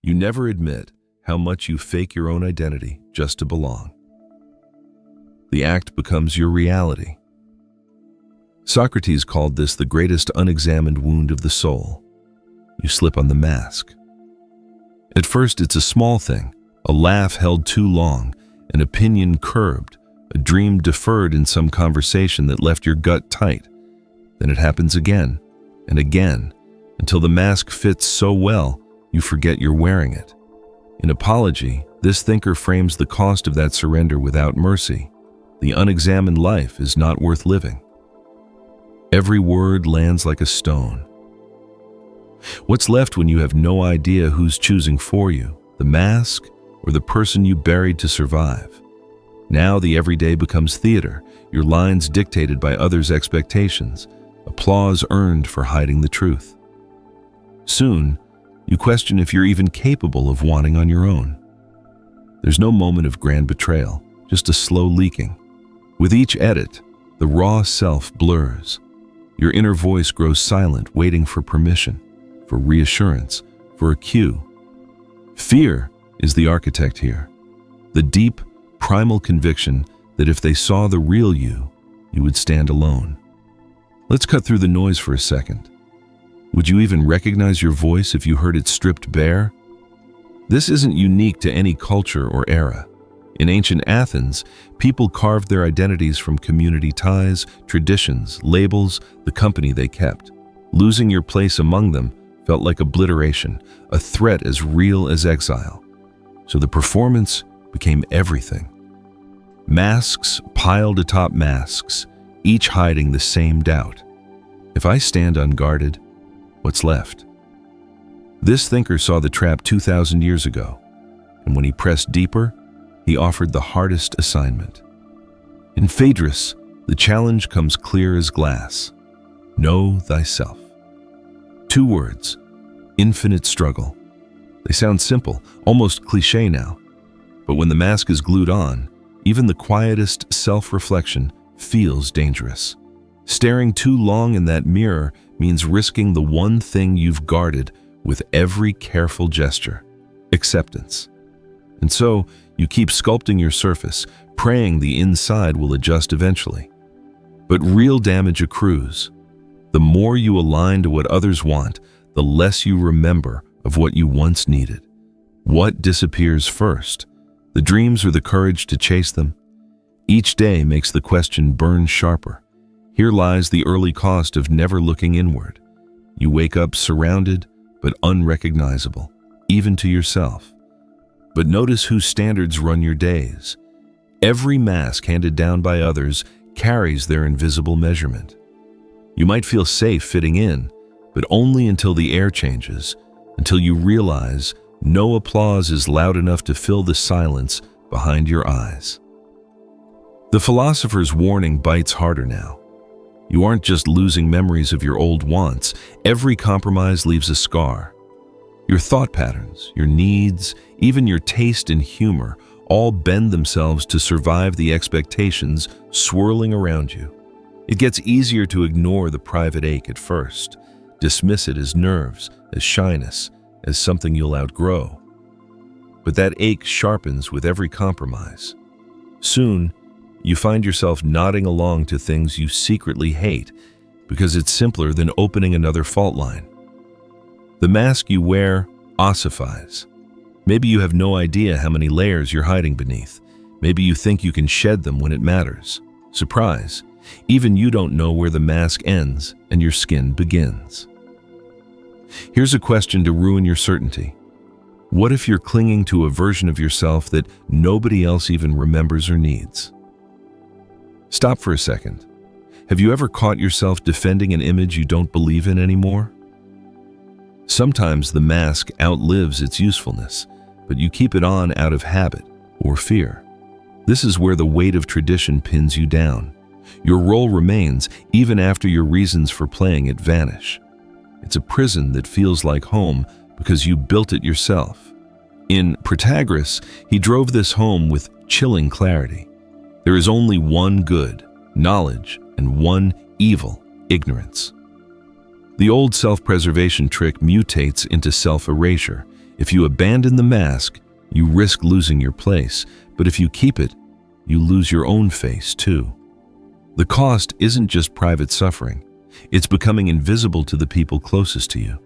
You never admit how much you fake your own identity just to belong. The act becomes your reality. Socrates called this the greatest unexamined wound of the soul. You slip on the mask. At first, it's a small thing, a laugh held too long, an opinion curbed, a dream deferred in some conversation that left your gut tight. Then it happens again and again, until the mask fits so well, you forget you're wearing it. In Apology, this thinker frames the cost of that surrender without mercy. The unexamined life is not worth living. Every word lands like a stone. What's left when you have no idea who's choosing for you, the mask or the person you buried to survive? Now the everyday becomes theater, your lines dictated by others' expectations, applause earned for hiding the truth. Soon, you question if you're even capable of wanting on your own. There's no moment of grand betrayal, just a slow leaking. With each edit, the raw self blurs. Your inner voice grows silent, waiting for permission, for reassurance, for a cue. Fear is the architect here. The deep, primal conviction that if they saw the real you, you would stand alone. Let's cut through the noise for a second. Would you even recognize your voice if you heard it stripped bare? This isn't unique to any culture or era. In ancient Athens, people carved their identities from community ties, traditions, labels, the company they kept. Losing your place among them felt like obliteration, a threat as real as exile. So the performance became everything. Masks piled atop masks, each hiding the same doubt. If I stand unguarded, what's left? This thinker saw the trap 2,000 years ago, and when he pressed deeper, he offered the hardest assignment. In Phaedrus, the challenge comes clear as glass. Know thyself. 2 words, infinite struggle. They sound simple, almost cliché now, but when the mask is glued on, even the quietest self-reflection feels dangerous. Staring too long in that mirror means risking the one thing you've guarded with every careful gesture, acceptance. And so, you keep sculpting your surface, praying the inside will adjust eventually. But real damage accrues. The more you align to what others want, the less you remember of what you once needed. What disappears first? The dreams or the courage to chase them? Each day makes the question burn sharper. Here lies the early cost of never looking inward. You wake up surrounded, but unrecognizable, even to yourself. But notice whose standards run your days. Every mask handed down by others carries their invisible measurement. You might feel safe fitting in, but only until the air changes, until you realize no applause is loud enough to fill the silence behind your eyes. The philosopher's warning bites harder now. You aren't just losing memories of your old wants. Every compromise leaves a scar. Your thought patterns, your needs, even your taste and humor all bend themselves to survive the expectations swirling around you. It gets easier to ignore the private ache at first, dismiss it as nerves, as shyness, as something you'll outgrow. But that ache sharpens with every compromise. Soon, you find yourself nodding along to things you secretly hate because it's simpler than opening another fault line. The mask you wear ossifies. Maybe you have no idea how many layers you're hiding beneath. Maybe you think you can shed them when it matters. Surprise, even you don't know where the mask ends and your skin begins. Here's a question to ruin your certainty. What if you're clinging to a version of yourself that nobody else even remembers or needs? Stop for a second. Have you ever caught yourself defending an image you don't believe in anymore? Sometimes the mask outlives its usefulness, but you keep it on out of habit or fear. This is where the weight of tradition pins you down. Your role remains even after your reasons for playing it vanish. It's a prison that feels like home because you built it yourself. In Protagoras, he drove this home with chilling clarity. There is only one good, knowledge, and one evil, ignorance. The old self-preservation trick mutates into self-erasure. If you abandon the mask, you risk losing your place, but if you keep it, you lose your own face too. The cost isn't just private suffering, it's becoming invisible to the people closest to you.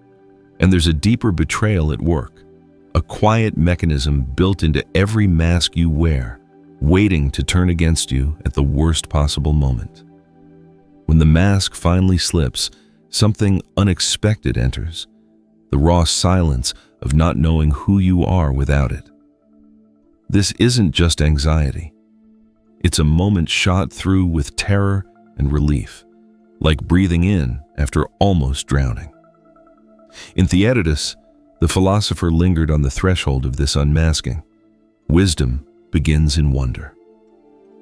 And there's a deeper betrayal at work, a quiet mechanism built into every mask you wear, waiting to turn against you at the worst possible moment. When the mask finally slips, something unexpected enters, the raw silence of not knowing who you are without it. This isn't just anxiety. It's a moment shot through with terror and relief, like breathing in after almost drowning. In Phaedrus, the philosopher lingered on the threshold of this unmasking. Wisdom begins in wonder.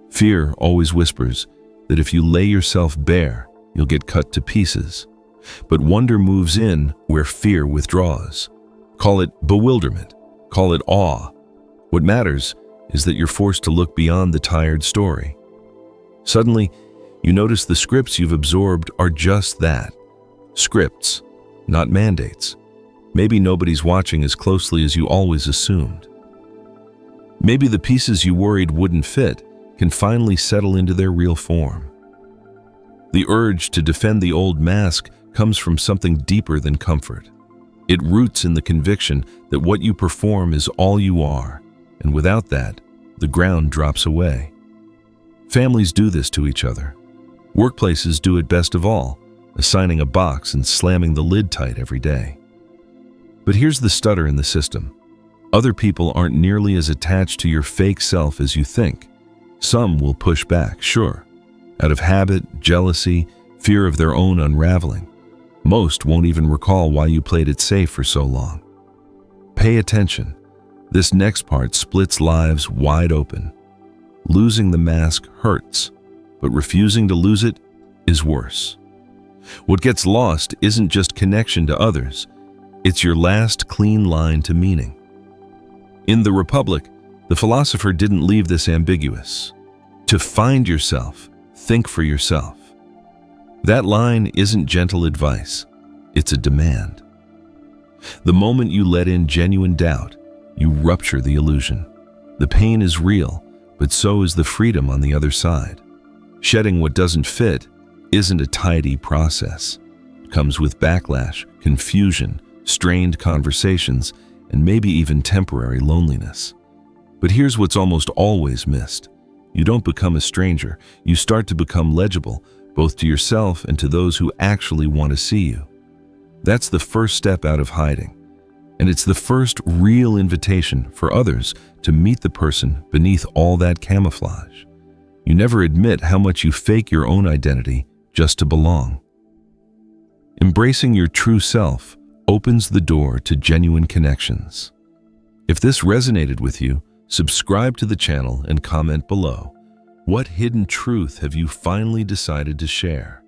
Fear always whispers that if you lay yourself bare, you'll get cut to pieces. But wonder moves in where fear withdraws. Call it bewilderment, call it awe. What matters is that you're forced to look beyond the tired story. Suddenly, you notice the scripts you've absorbed are just that. Scripts, not mandates. Maybe nobody's watching as closely as you always assumed. Maybe the pieces you worried wouldn't fit can finally settle into their real form. The urge to defend the old mask comes from something deeper than comfort. It roots in the conviction that what you perform is all you are, and without that, the ground drops away. Families do this to each other. Workplaces do it best of all, assigning a box and slamming the lid tight every day. But here's the stutter in the system. Other people aren't nearly as attached to your fake self as you think. Some will push back, sure, out of habit, jealousy, fear of their own unraveling. Most won't even recall why you played it safe for so long. Pay attention. This next part splits lives wide open. Losing the mask hurts, but refusing to lose it is worse. What gets lost isn't just connection to others, it's your last clean line to meaning. In the Republic, the philosopher didn't leave this ambiguous. To find yourself, think for yourself. That line isn't gentle advice, it's a demand. The moment you let in genuine doubt, you rupture the illusion. The pain is real, but so is the freedom on the other side. Shedding what doesn't fit isn't a tidy process. It comes with backlash, confusion, strained conversations, and maybe even temporary loneliness. But here's what's almost always missed. You don't become a stranger, you start to become legible, both to yourself and to those who actually want to see you. That's the first step out of hiding, and it's the first real invitation for others to meet the person beneath all that camouflage. You never admit how much you fake your own identity just to belong. Embracing your true self opens the door to genuine connections. If this resonated with you, subscribe to the channel and comment below. What hidden truth have you finally decided to share?